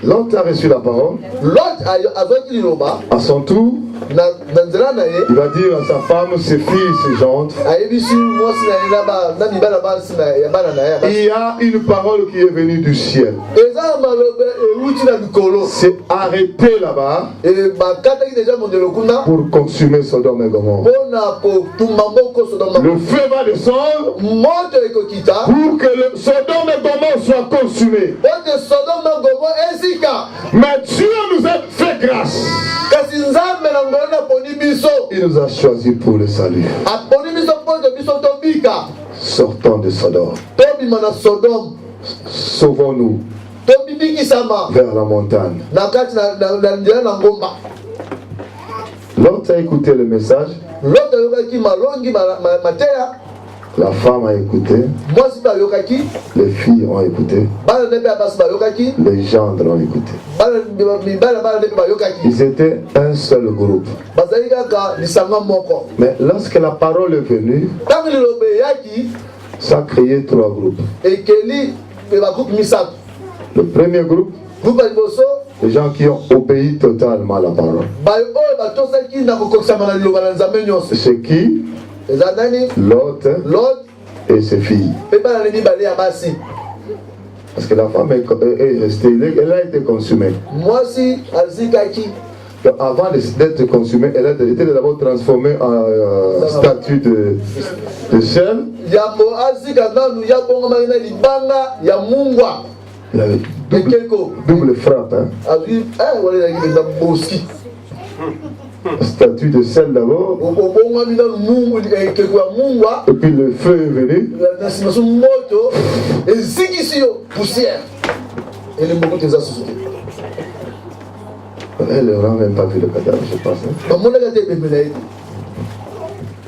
Lot a reçu la parole. À son tour, il va dire à sa femme, ses filles, ses gendres. Il y a une parole qui est venue du ciel. C'est arrêté là-bas pour consumer Sodome et Gomorrhe. Le feu va descendre pour que le Sodome et Gomorrhe soit consumé. Mais Dieu nous a fait grâce. Il nous a choisis pour le salut. Sortons de Sodome. Sauvons-nous vers la montagne. L'autre a écouté le message. La femme a écouté. Les filles ont écouté. Les gendres ont écouté. Ils étaient un seul groupe. Mais lorsque la parole est venue, ça a créé trois groupes. Le premier groupe, les gens qui ont obéi totalement à la parole. C'est qui? Lot et ses filles. Parce que la femme est restée, elle a été consumée. Donc avant d'être consumée, elle a été d'abord transformée en statue de sel. Il avait double frappe. Hein? Statue de sel d'abord. Et puis le feu est venu. Elle n'aura même pas vu le cadavre, je pense. Hein?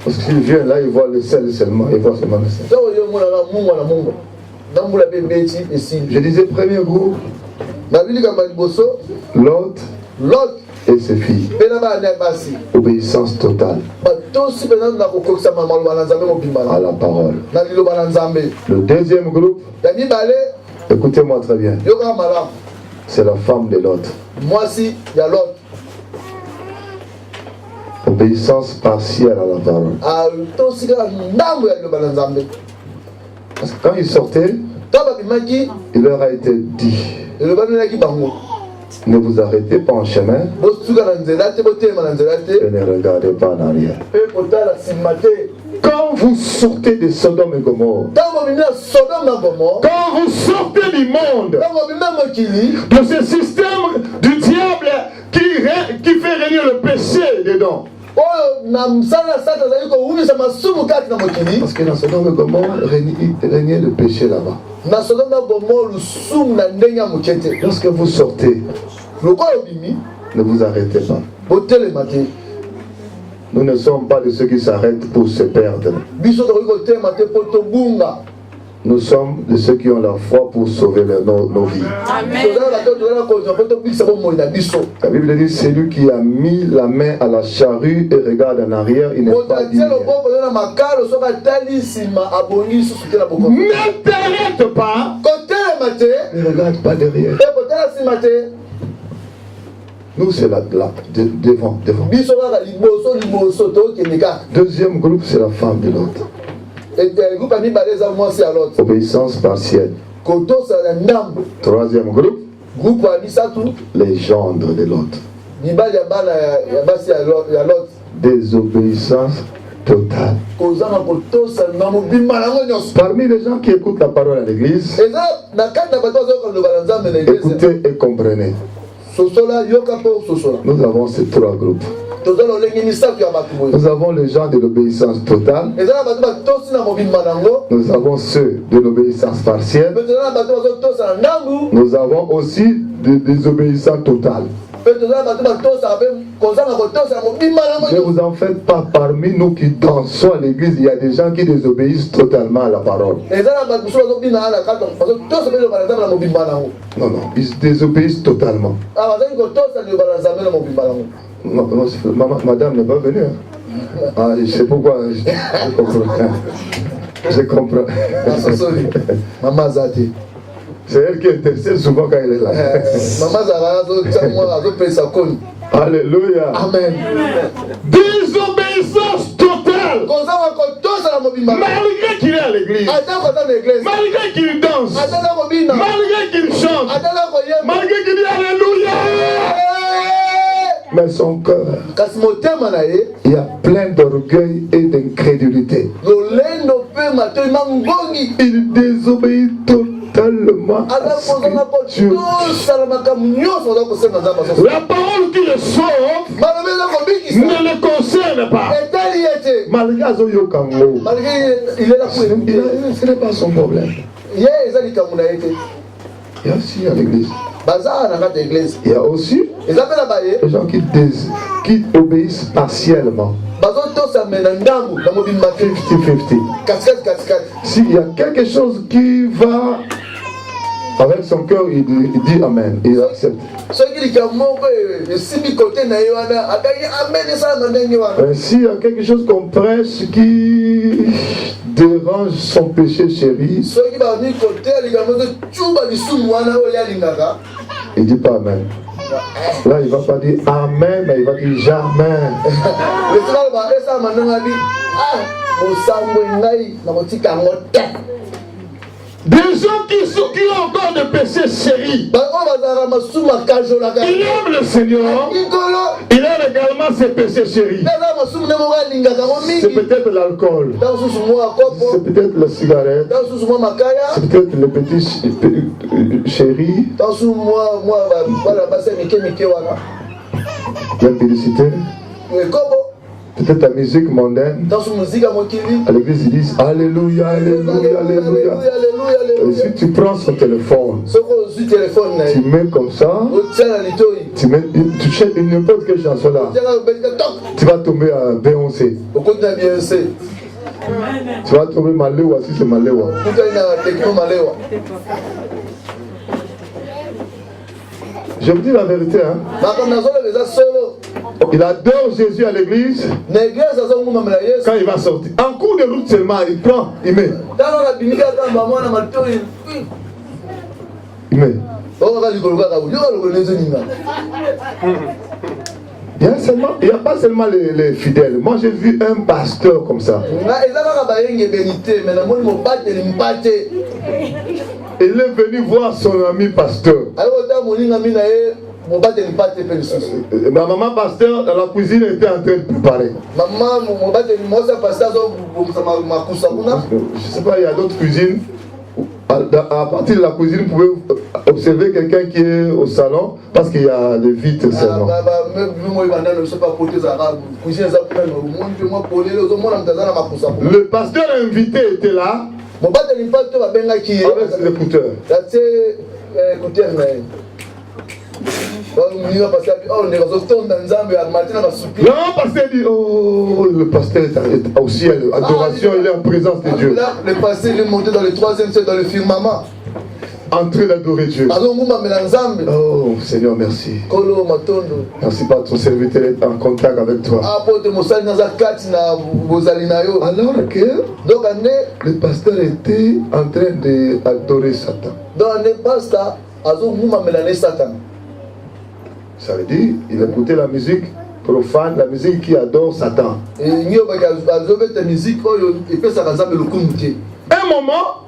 Parce que s'il vient là, il voit le sel seulement. Il voit seulement le sel. Je disais premier groupe. L'autre et ses filles. Obéissance totale à la parole. Le deuxième groupe, écoutez-moi très bien, c'est la femme de l'autre. Obéissance partielle à la parole. Parce que quand ils sortaient, il leur a été dit: ne vous arrêtez pas en chemin et ne regardez pas en arrière. Quand vous sortez de Sodome et Gomorrhe, quand vous sortez du monde, de ce système du diable qui fait régner le péché dedans. Parce que dans Sodome et Gomorrhe, régnait le péché là-bas. Lorsque vous sortez, ne vous arrêtez pas. Nous ne sommes pas de ceux qui s'arrêtent pour se perdre. Nous sommes de ceux qui ont la foi pour sauver nos vies. Amen. La Bible dit: celui qui a mis la main à la charrue et regarde en arrière, il n'est pas dit rien. Ne t'arrête pas. Ne regarde pas derrière. Nous, c'est devant. Deuxième groupe, c'est la femme de l'autre. Obéissance partielle. Troisième groupe, les gendres de l'autre. Désobéissance totale. Parmi les gens qui écoutent la parole à l'église, écoutez et comprenez. Nous avons ces trois groupes. Nous avons les gens de l'obéissance totale. Nous avons ceux de l'obéissance partielle. Nous avons aussi des désobéissants totales. Ne vous en faites pas, parmi nous qui dansons à l'église, il y a des gens qui désobéissent totalement à la parole. Non, ils désobéissent totalement. Non, madame n'est pas venue. Hein. Ah, je sais pourquoi. Je comprends. Maman Zati. C'est elle qui intercède souvent quand elle est là. Alléluia. Amen. Désobéissance totale. Malgré qu'il est à l'église, malgré qu'il danse, malgré qu'il chante, malgré qu'il dit Alléluia. Mais son cœur, il y a plein d'orgueil et d'incrédulité. Il désobéit totalement à ce que Dieu. La parole qui le sauve ne le concerne pas. Malgré ce n'est pas son problème. Il y a aussi à l'église. Il y a aussi les gens qui obéissent partiellement. 50-50. S'il y a quelque chose qui va avec son cœur, il dit Amen. Il accepte. S'il y a quelque chose qu'on prêche qui dérange son péché chéri, il ne dit pas Amen. Là, il ne va pas dire Amen, mais il va dire jamais. Des gens qui ont encore des péchés chéris. Il aime le Seigneur. Il aime également ses péchés chéris. C'est peut-être l'alcool. C'est peut-être la cigarette. C'est peut-être le petit chéri. La félicité. Peut-être ta musique mondaine. À l'église, ils disent Alléluia, Alléluia, Alléluia. Et si tu prends son téléphone, tu mets comme ça, tu cherches n'importe quelle chanson là, tu vas tomber à Beyoncé. Tu vas tomber Malewa si c'est Malewa. Je vous dis la vérité, hein. Il adore Jésus à l'église. Quand il va sortir, en cours de route seulement, il prend, il met. Il met. Il n'y a pas seulement les fidèles. Moi j'ai vu un pasteur comme ça. Il est venu voir son ami pasteur. Ma maman pasteur, dans la cuisine, était en train de préparer. Je ne sais pas, il y a d'autres cuisines. À partir de la cuisine, vous pouvez observer quelqu'un qui est au salon parce qu'il y a des vitres seulement. Le pasteur invité était là avec ses écouteurs. Le pasteur dit oh, le pasteur est au ciel, adoration, il est en présence de Dieu. Là, le pasteur est monté dans le troisième ciel, dans le firmament, en train d'adorer Dieu. Oh Seigneur, merci. Merci par ton serviteur est en contact avec toi. Alors que le pasteur était en train d'adorer Satan. Ça veut dire il écoutait la musique profane, la musique qui adore Satan. Un moment,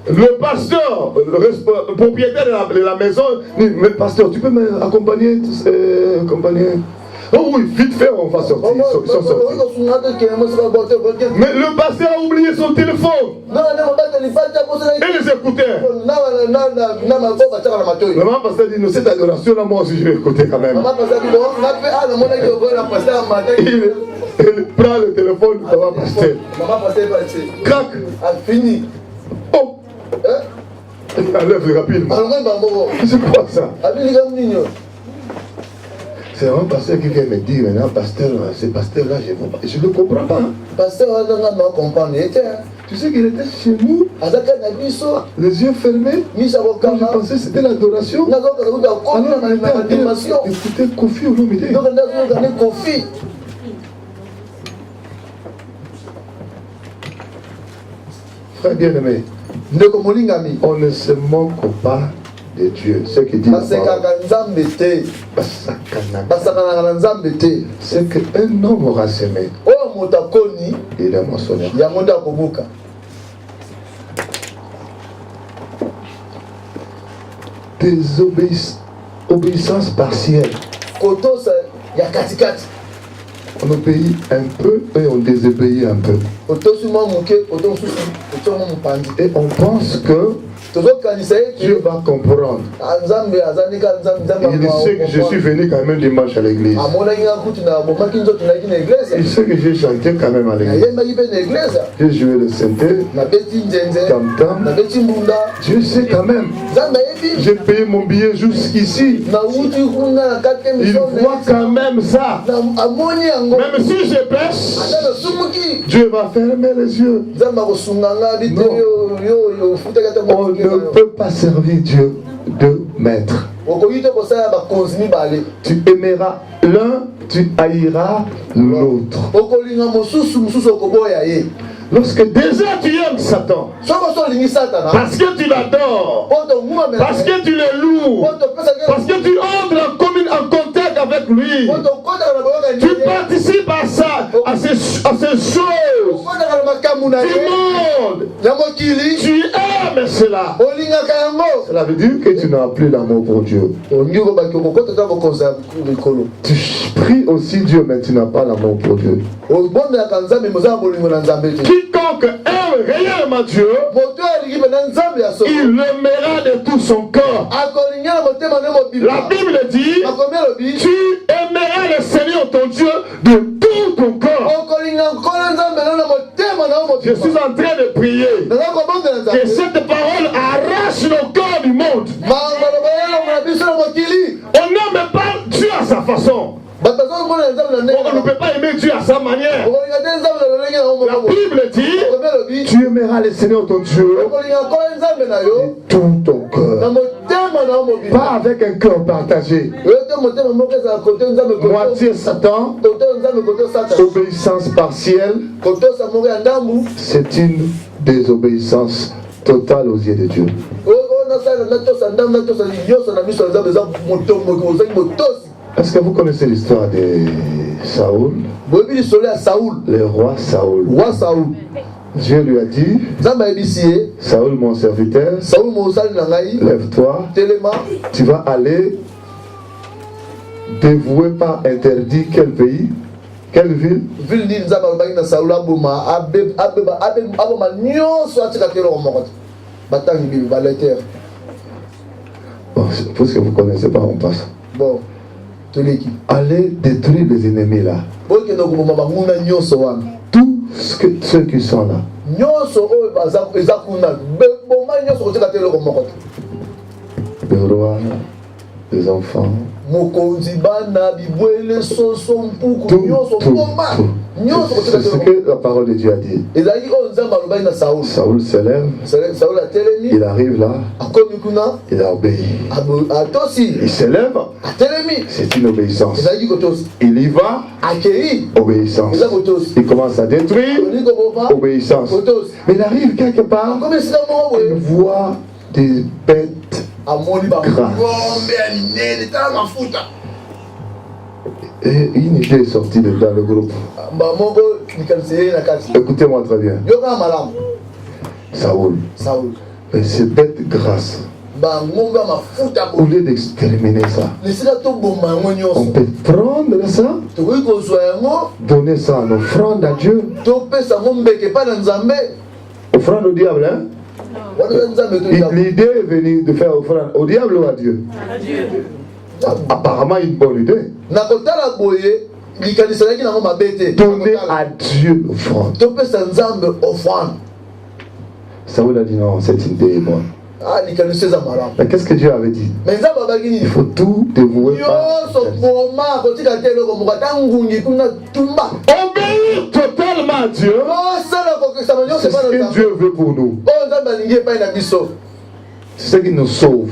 le pasteur, le propriétaire de la maison, dit mais pasteur, tu peux m'accompagner, oh oui, vite fait, on va sortir. Ils sont sortis. Mais le pasteur a oublié son téléphone et les écouteurs. Le maman pasteur dit, non, cette adoration-là, moi aussi je vais écouter quand même. Il prend le téléphone du maman pasteur. Crac. Oh. Il enlève rapidement. C'est quoi ça? C'est un pasteur qui vient me dire maintenant, pasteur, ce pasteur-là, je ne le comprends pas. Tu sais qu'il était chez nous, les yeux fermés. Quand je pensais que c'était l'adoration. Alors il était en train d'écouter Kofi Olomide. Frère bien-aimé, On ne se moque pas de Dieu. Ce qui dit c'est qu'un homme aura semé. Il est moissonneur. Obéissance partielle. On obéit un peu et on désobéit un peu. Et on pense que Dieu va comprendre. Il sait que je suis venu quand même dimanche à l'église. Il sait que j'ai chanté quand même à l'église. J'ai joué le synthé, tam-tam. Dieu sait quand même. J'ai payé mon billet jusqu'ici. Il voit quand même ça. Même si je pêche, Dieu va fermer les yeux. Non. On ne peut pas servir Dieu de maître. Tu aimeras l'un, tu haïras l'autre. Lorsque déjà tu aimes Satan, parce que tu l'adores, parce que tu le loues, parce que tu entres en contact avec lui, tu participes à ça, à ces choses du monde, tu aimes cela. Cela veut dire que tu n'as plus l'amour pour Dieu. Tu pries aussi Dieu, mais tu n'as pas l'amour pour Dieu. Quiconque aime réellement Dieu, il l'aimera de tout son corps. La Bible dit, tu aimeras le Seigneur ton Dieu de tout ton corps. Je suis en train de prier que cette parole arrache le corps du monde. On n'aime pas Dieu à sa façon. On ne peut pas aimer Dieu à sa manière. La Bible dit, tu aimeras le Seigneur ton Dieu de tout ton cœur. Pas avec un cœur partagé. Moitié Satan, obéissance partielle, c'est une désobéissance totale aux yeux de Dieu. Est-ce que vous connaissez l'histoire de Saoul? Le roi Saoul. Dieu lui a dit, Saoul mon serviteur, lève-toi, tu vas aller dévouer par interdit quel pays? Quelle ville? Bon, puisque vous ne connaissez pas, on passe. Bon. Allez détruire les ennemis là. Tous ceux qui sont là. Le roi, les enfants. C'est ce que la parole de Dieu a dit. Saoul se lève, il arrive là, il a obéi. Il se lève, c'est une obéissance. Il y va, obéissance. Il commence à détruire, obéissance. Mais il arrive quelque part, il voit des bêtes grasses. Et une idée est sortie dans le groupe. Écoutez-moi très bien. Saoul. Et ces bêtes grasses, au lieu d'exterminer ça, on peut prendre ça, donner ça en offrande à Dieu. Offrande au diable, hein? L'idée est venue de faire offrande au diable ou à Dieu? Apparemment une bonne idée. Donner à Dieu l'offrande. Saoul a dit non, cette idée est bonne. Mais qu'est-ce que Dieu avait dit? Il faut tout dévouer. Obéir totalement à Dieu. C'est ce que Dieu veut pour nous. C'est ce qui nous sauve.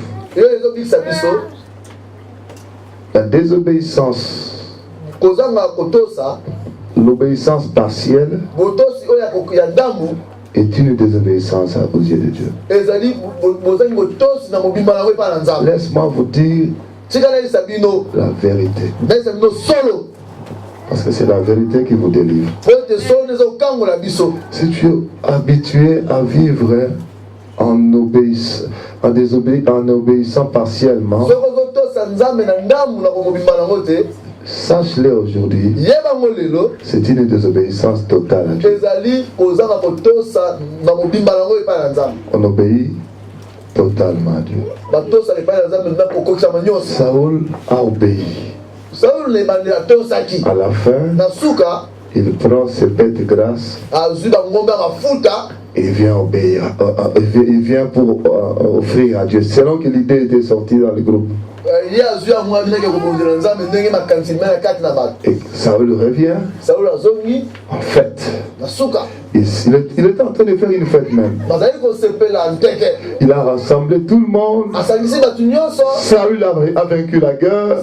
La désobéissance, l'obéissance partielle est une désobéissance aux yeux de Dieu. Laisse-moi vous dire la vérité. Parce que c'est la vérité qui vous délivre. Si tu es habitué à vivre en obéissant partiellement, sache-le aujourd'hui, c'est une désobéissance totale à Dieu. On obéit totalement à Dieu. Saoul a obéi. À la fin, il prend ses bêtes de grâce et il vient obéir. Il vient pour offrir à Dieu. Selon que l'idée était sortie dans le groupe. Et Saoul revient. En fait, il était en train de faire une fête même. Il a rassemblé tout le monde. Saoul a vaincu la guerre.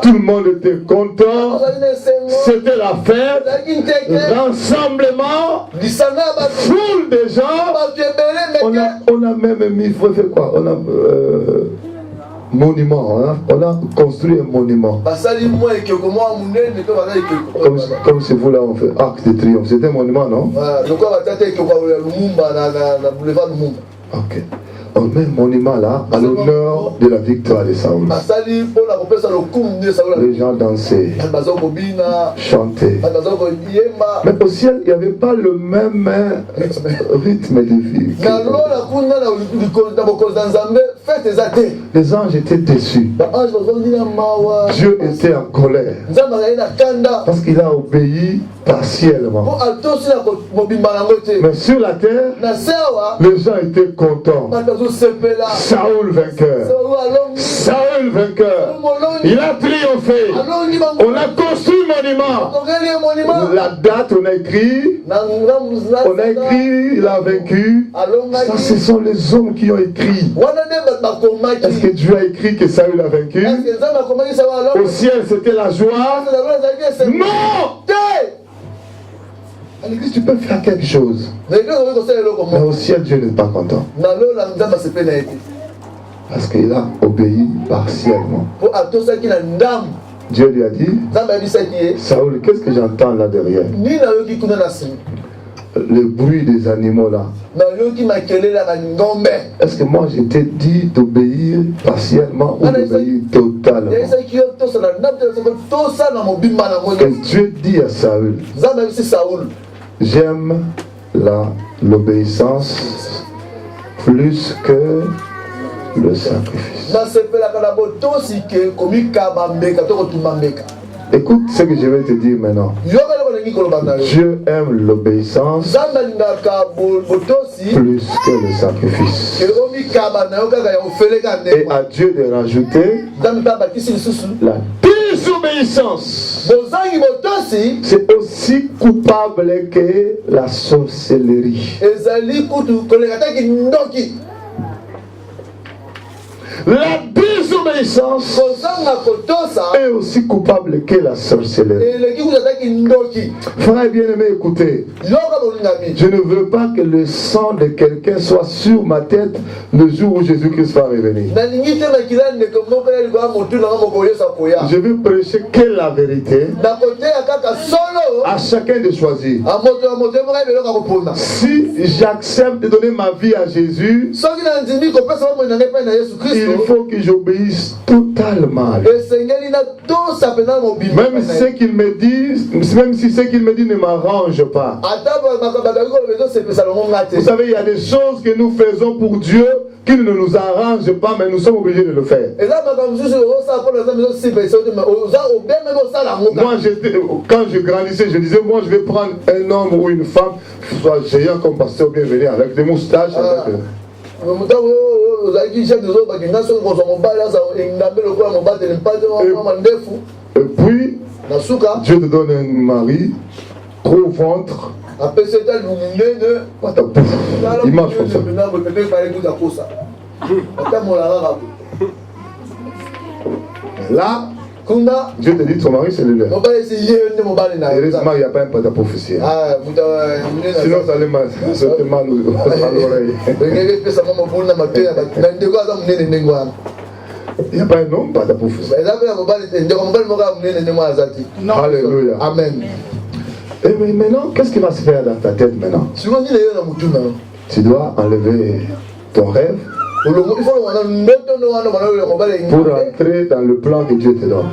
Tout le monde était content. C'était la fête. Rassemblement. Foule de gens. On a même mis, fait quoi? On a monument, on a construit un monument. Comme si vous là on fait Arc de Triomphe, c'était un monument, non? Ok. On met un monument là à l'honneur de la victoire de Saoul. Les gens dansaient, chantaient. Mais au ciel, il n'y avait pas le même rythme de vie. Les anges étaient déçus. Dieu était en colère. Parce qu'il a obéi partiellement. Mais sur la terre, les gens étaient contents. Saoul vainqueur. Saoul vainqueur. Il a triomphé. On a construit un monument. La date, on a écrit. Il a vaincu. Ça, ce sont les hommes qui ont écrit. Est-ce que Dieu a écrit que Saoul a vaincu? Au ciel, c'était la joie. Non! À l'église, tu peux faire quelque chose. Mais au ciel, Dieu n'est pas content. Parce qu'il a obéi partiellement. Dieu lui a dit, Saoul, qu'est-ce que j'entends là derrière? Le bruit des animaux là. Est-ce que moi je t'ai dit d'obéir partiellement ou d'obéir totalement? Et Dieu dit à Saoul, j'aime l'obéissance plus que le sacrifice. Écoute ce que je vais te dire maintenant. Dieu aime l'obéissance plus que le sacrifice. Et à Dieu de rajouter la désobéissance. C'est aussi coupable que la sorcellerie. La désobéissance est aussi coupable que la sorcellerie. Frère bien-aimé, écoutez. Je ne veux pas que le sang de quelqu'un soit sur ma tête le jour où Jésus-Christ va revenir. Je veux prêcher que la vérité. À chacun de choisir. Si j'accepte de donner ma vie à Jésus, il faut que j'obéisse totalement. Même ce qu'il me dit, même si ce qu'il me dit ne m'arrange pas. Vous savez, il y a des choses que nous faisons pour Dieu qui ne nous arrangent pas, mais nous sommes obligés de le faire. Moi, quand je grandissais, je disais, moi je vais prendre un homme ou une femme, soit géant comme pasteur bien venu, avec des moustaches, avec... Et puis, Dieu te donne un mari, gros ventre. Il marche comme ça. Là, Dieu te dit ton mari c'est le leur. Heureusement il n'y a pas un pâte à prophétie. Sinon ça allait mal à l'oreille. Il n'y a pas un homme pâte à prophétie. Alléluia. Amen. Et mais maintenant, qu'est-ce qui va se faire dans ta tête maintenant? Tu dois enlever ton rêve pour entrer dans le plan que Dieu te donne.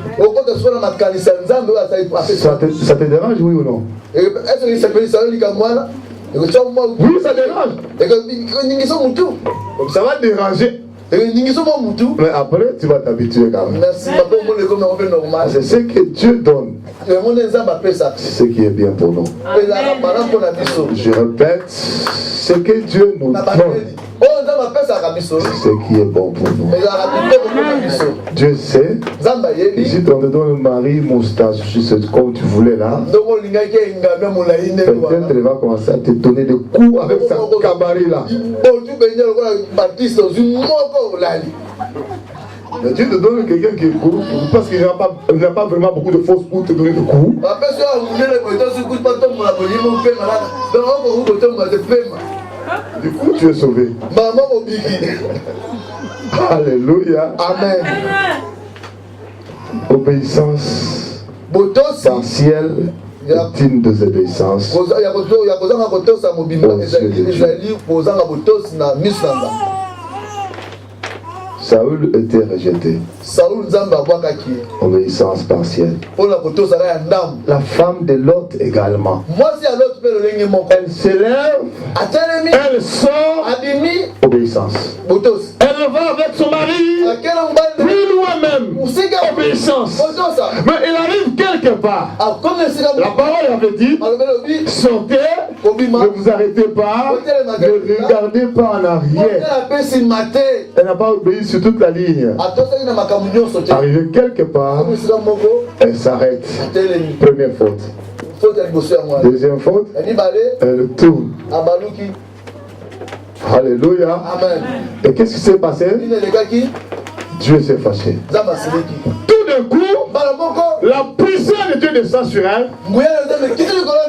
Ça te dérange, oui ou non? Oui, ça dérange. Ça va déranger. Mais après, tu vas t'habituer quand même. C'est ce que Dieu donne. C'est ce qui est bien pour nous. Je répète, ce que Dieu nous donne, c'est ce qui est bon pour nous. Dieu sait, si on te donne un mari moustache, comme tu voulais là, peut-être il va commencer à te donner des coups avec sa cabaret là. Mais Dieu te donne quelqu'un qui est court parce qu'il n'a pas vraiment beaucoup de force pour te donner des coups. Du coup, tu es sauvé. Alléluia. Amen. Obéissance partielle est une désobéissance. Saül était rejeté. Obéissance partielle. La femme de Lot également. Elle s'élève, elle sort, obéissance. Elle va avec son mari, plus loin même, obéissance. Mais il arrive quelque part. La parole avait dit, sortez, ne vous arrêtez pas, ne regardez pas en arrière. Elle n'a pas obéi sur toute la ligne. Arrivé quelque part, elle s'arrête. Première faute. Deuxième faute, elle tourne. Alléluia. Et qu'est-ce qui s'est passé? Dieu s'est fâché. Tout d'un coup, la puissance de Dieu descend sur elle.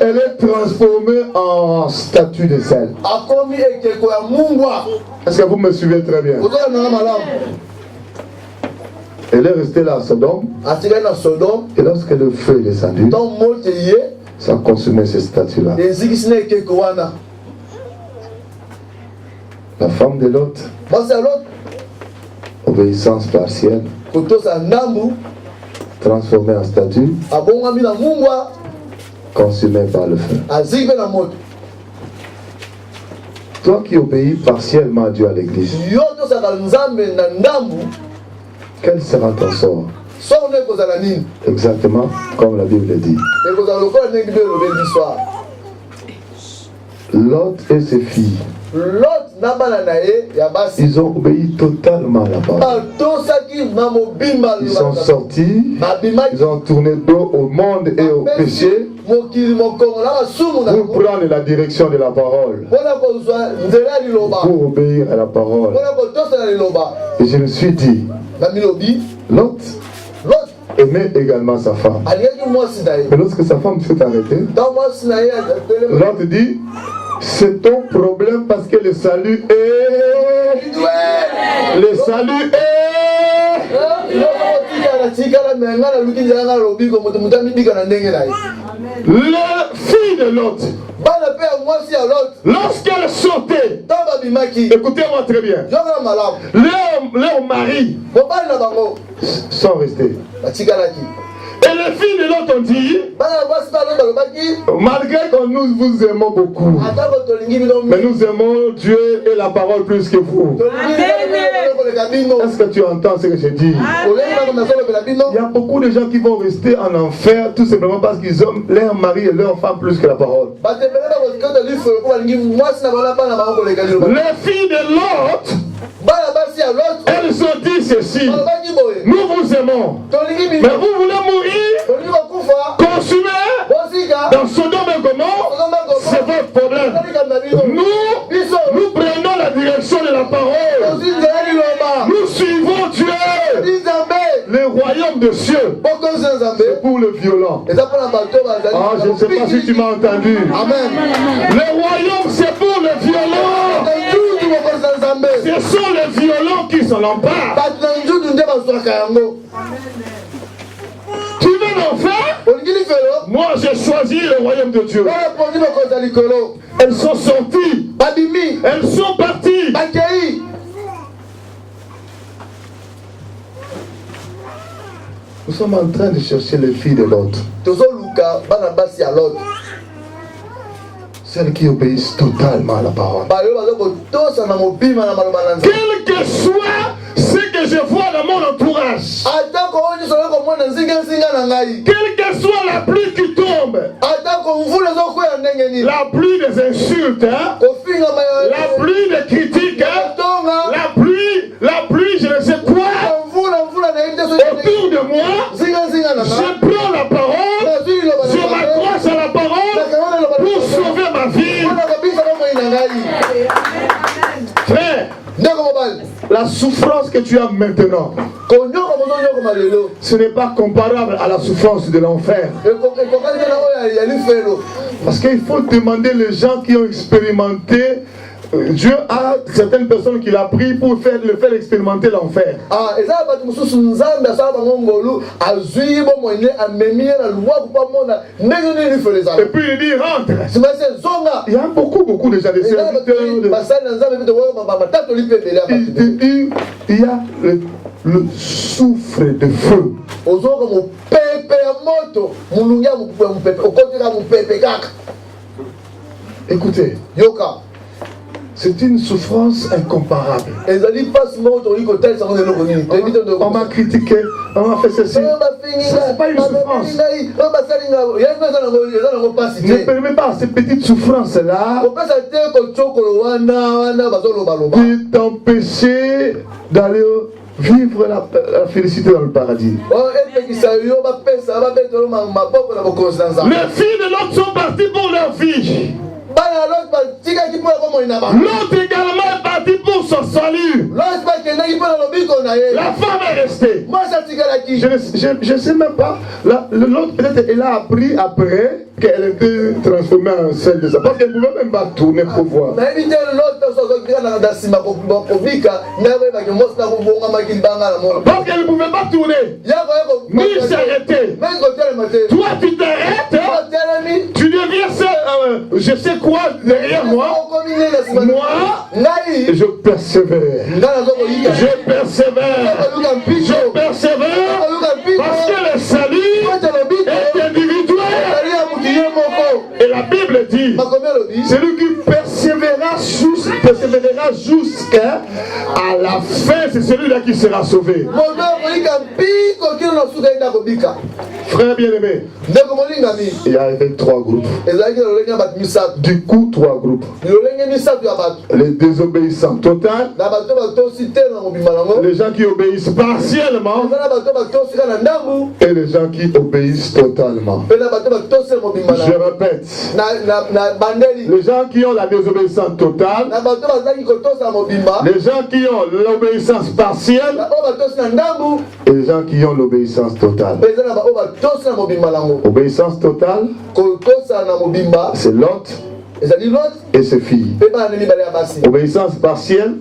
Elle est transformée en statue de sel. Est-ce que vous me suivez très bien? Elle est restée là à Sodome. Et lorsque le feu est descendu, ça a consumé ces statues-là. La femme de Lot, obéissance partielle, transformée en statue, consumée par le feu. Toi qui obéis partiellement à Dieu à l'église, quel sera ton sort? Exactement comme la Bible dit. Lot et ses filles, ils ont obéi totalement à la parole. Ils sont sortis, ils ont tourné dos au monde et au péché pour prendre la direction de la parole, pour obéir à la parole. Et je me suis dit, Lot aimait également sa femme. Mais lorsque sa femme s'est arrêtée, Lot dit, c'est ton problème parce que le salut est... Le salut est... Les filles de Lot, lorsqu'elles sortaient, écoutez-moi très bien, leurs maris sont restés. Et les filles de Lot ont dit, malgré que nous vous aimons beaucoup, mais nous aimons Dieu et la parole plus que vous. Est-ce que tu entends ce que je dis? Il y a beaucoup de gens qui vont rester en enfer tout simplement parce qu'ils aiment leur mari et leur femme plus que la parole. Les filles de Lot, elles ont dit ceci: nous vous aimons, mais vous voulez mourir, consumé dans Sodome et Gomorrhe, c'est votre problème. Nous prenons la direction de la parole. Nous suivons Dieu. Le royaume royaume de cieux, c'est pour le violent. Ah, je ne sais pas si tu m'as entendu. Amen. Le royaume, c'est pour le violent. Ce sont les violents qui s'en emparent. Tu veux l'enfer? Moi, j'ai choisi le royaume de Dieu. Elles sont sorties. Elles sont parties. Nous sommes en train de chercher les filles de l'autre. Celles qui obéissent totalement à la parole. Quel que soit ce que je vois dans mon entourage, quelle que soit la pluie qui tombe, la pluie des insultes, la pluie des critiques, la pluie je ne sais quoi, autour de moi, je prends la parole, je m'accroche à la parole pour sauver ma vie. Frère, la souffrance que tu as maintenant, ce n'est pas comparable à la souffrance de l'enfer. Parce qu'il faut demander les gens qui ont expérimenté. Dieu a certaines personnes qu'il a pris pour le faire expérimenter l'enfer. Et puis il dit rentre. Il y a beaucoup de gens de serviteurs. Il y a le souffle de feu. Écoutez, c'est une souffrance incomparable. On m'a critiqué, on m'a fait ceci. C'est pas une souffrance. Ne permets pas à ces petites souffrances-là de t'empêcher d'aller vivre la félicité dans le paradis. Les filles de l'autre sont parties pour leur vie. L'autre également est parti pour son salut. La femme est restée. Je ne sais même pas. L'autre peut-être elle a appris après qu'elle était transformée en celle de ça. Parce qu'elle ne pouvait même pas tourner pour voir. Parce qu'elle ne pouvait pas tourner. Ni s'arrêter. Toi tu t'arrêtes. Tu deviens je sais quoi derrière moi. Je persévère. Je persévère. Parce que le salut est individuel. Et la Bible dit, celui qui persévérera jusqu'à la fin, c'est celui-là qui sera sauvé. Frère bien-aimé, il y avait 3 groupes. Du coup, 3 groupes. Les désobéissants total, les gens qui obéissent partiellement et les gens qui obéissent totalement. Je répète, les gens qui ont la désobéissance totale, les gens qui ont l'obéissance partielle et les gens qui ont l'obéissance totale. Obéissance totale, c'est Lot et ses filles. Obéissance partielle,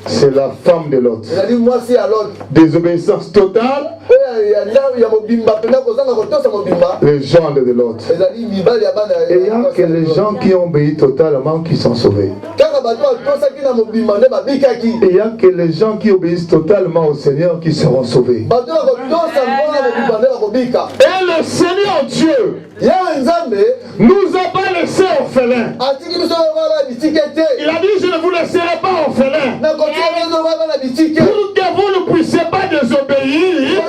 c'est la femme de Lot. Désobéissance totale, les gens de Lot. Et il n'y a que les gens qui ont obéi totalement qui sont sauvés. Il n'y a que les gens qui obéissent totalement au Seigneur qui seront sauvés. Et le Seigneur Dieu nous a pas laissé orphelins. Il a dit je ne vous laisserai pas orphelins. Pour que vous ne puissiez pas désobéir,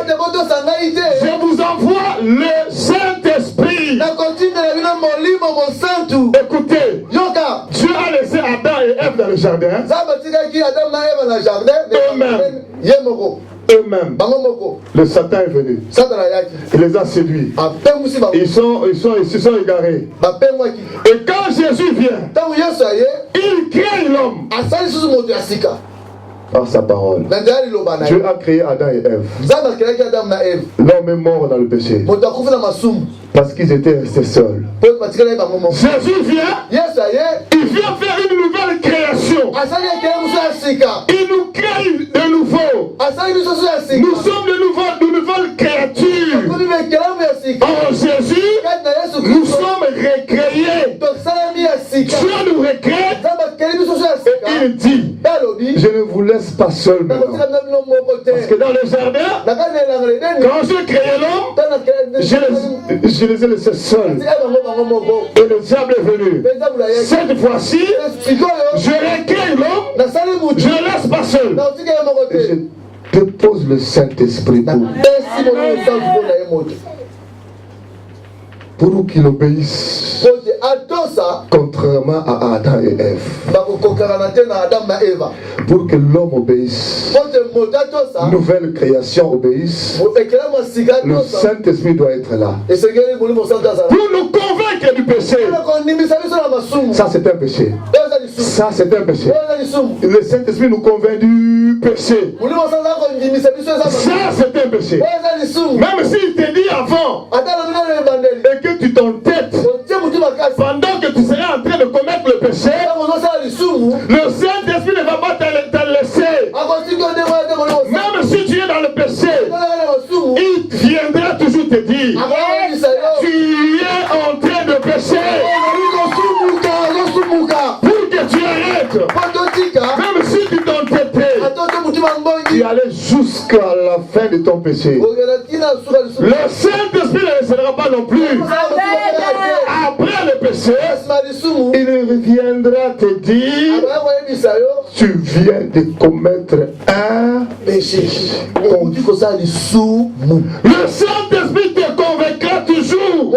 je vous envoie le Saint-Esprit. Écoutez, Dieu a laissé Adam et Ève dans le jardin. Eux-mêmes, le Satan est venu. Il les a séduits. Ils se sont égarés. Et quand Jésus vient, il crée l'homme. par sa parole. Dieu a créé Adam et Ève. L'homme est mort dans le péché. Parce qu'ils étaient restés seuls. Jésus vient. Il vient faire une nouvelle création. Il nous crée de nouveau. Nous sommes de nouvelles créatures. En Jésus, nous sommes recréés. Dieu nous recrée. Et il dit, je ne vous laisse pas seul maintenant. Parce que dans le jardin, quand j'ai créé l'homme, je les ai laissés seuls. Et le diable est venu. Cette fois-ci, je recrée l'homme, je ne le laisse pas seul. Et je dépose le Saint-Esprit pour qu'il obéisse, contrairement à Adam et Ève. Pour que l'homme obéisse, nouvelle création obéisse, le Saint-Esprit doit être là. Pour nous convaincre du péché. Ça c'est un péché. Ça c'est un péché. Le Saint-Esprit nous convainc du péché. Ça c'est un péché. Même s'il te dit avant et que tu t'entêtes pendant que tu seras en train de commettre le péché, le Saint-Esprit ne va pas te laisser. Même si tu es dans le péché, il viendra toujours te dire, tu es en train de pécher. Pour que tu arrêtes. Même si tu t'entêtais, tu allais jusqu'à la fin de ton péché. Le Saint-Esprit ne laissera pas non plus. Après le péché, il reviendra te dire, tu viens de commettre un péché. Le Saint-Esprit te convaincra toujours.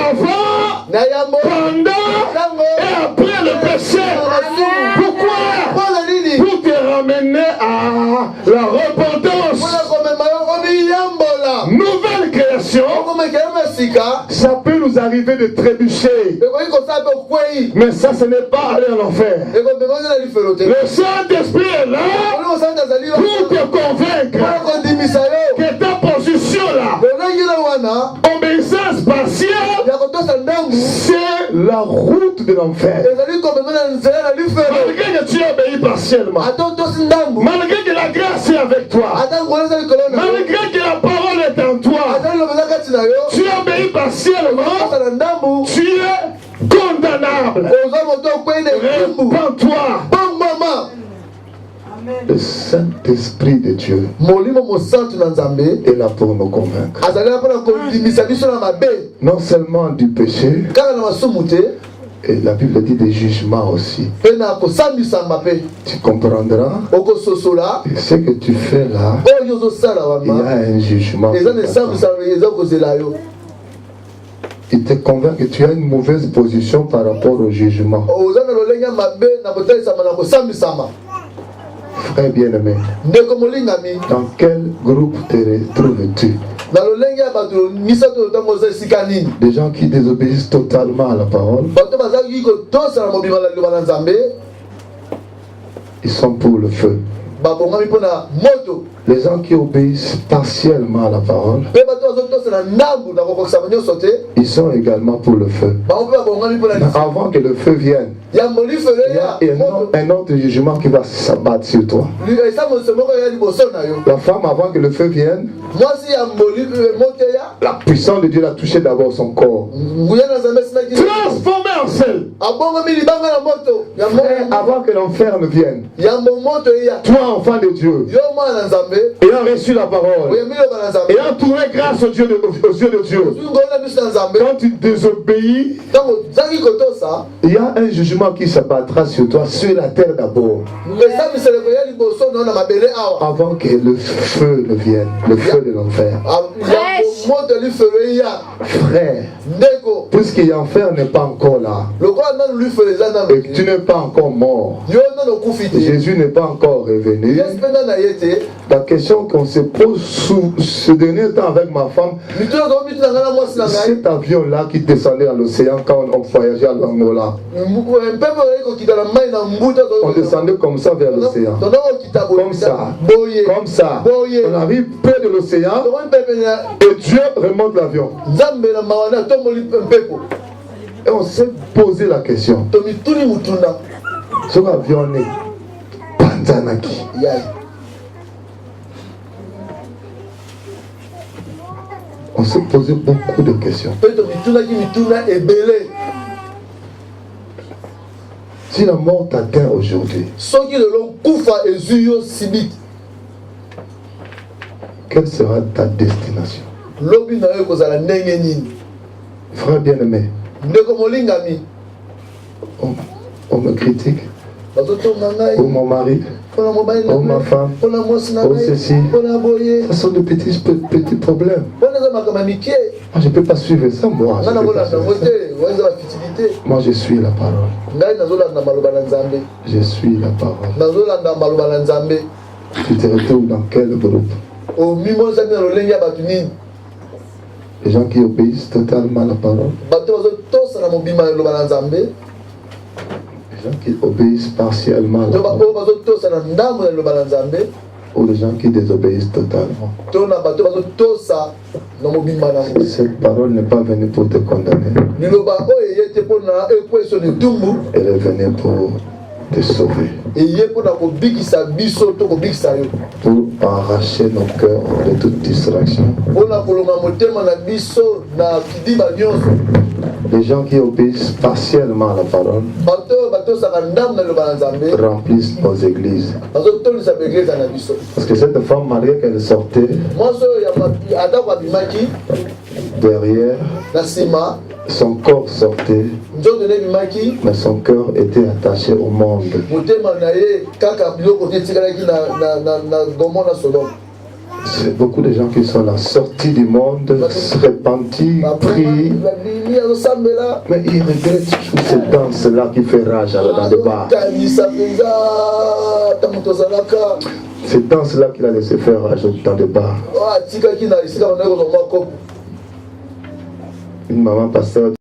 Avant, pendant et après le péché. Pourquoi? Pour te ramener à la repentance. Nouvelle création. Ça peut nous arriver de trébucher. Mais ça, ce n'est pas aller en enfer. Le Saint-Esprit est là pour te convaincre que ta position là, obéissance partielle, c'est la route de l'enfer. Malgré que tu obéis partiellement, malgré que la grâce est avec toi, malgré que la parole est en toi, tu obéis partiellement, tu es condamnable. Répands-toi. Le Saint-Esprit de Dieu est là pour nous convaincre. Non seulement du péché, et la Bible dit des jugements aussi. Tu comprendras. Et ce que tu fais là, il y a un jugement. Il te convainc que tu as une mauvaise position par rapport au jugement. Frère bien-aimé, dans quel groupe te retrouves-tu? Des gens qui désobéissent totalement à la parole. Ils sont pour le feu. Les gens qui obéissent partiellement à la parole, ils sont également pour le feu. Mais avant que le feu vienne, il y a un autre jugement qui va s'abattre sur toi. La femme, avant que le feu vienne, la puissance de Dieu l'a touché d'abord son corps. Transformé en sel. Avant que l'enfer ne vienne, toi, enfant de Dieu, ayant reçu la parole, ayant trouvé grâce aux yeux de Dieu, quand tu désobéis, il y a un jugement qui s'abattra sur toi, sur la terre d'abord, avant que le feu ne vienne, le feu de l'enfer. Frère, puisque l'enfer n'est pas encore là, et que tu n'es pas encore mort, Jésus n'est pas encore revenu, La question qu'on se pose ce dernier temps avec ma femme, cet avion-là qui descendait dans l'océan quand on voyageait à l'Angola, on descendait comme ça vers l'océan. Comme ça. Comme ça. On arrive près de l'océan et Dieu remonte l'avion. Et on s'est posé la question. Ce avion est Panzanaki. On s'est posé beaucoup de questions. Si la mort t'atteint aujourd'hui, quelle sera ta destination? Frère bien-aimé, on me critique, ou mon mari, ou ma femme, ou ceci. Ce sont de petits problèmes. Moi, je ne peux pas suivre ça, moi. Moi, je suis la parole. Je suis la parole. Tu te retrouves dans quel groupe? Les gens qui obéissent totalement à la parole. Les gens qui obéissent partiellement à la parole. Ou les gens qui désobéissent totalement. Cette parole n'est pas venue pour te condamner. Elle est venue pour te sauver. Pour arracher nos cœurs de toute distraction. Les gens qui obéissent partiellement à la parole remplissent nos églises. Parce que cette femme, malgré qu'elle sortait derrière, son corps sortait, mais son cœur était attaché au monde. C'est beaucoup de gens qui sont là, sortis du monde, se repentis, prient, mais ils regrettent toutes ces danses-là qui fait rage dans le bar. Ces danses-là qu'il a laissé faire rage dans le bar. Une maman pasteur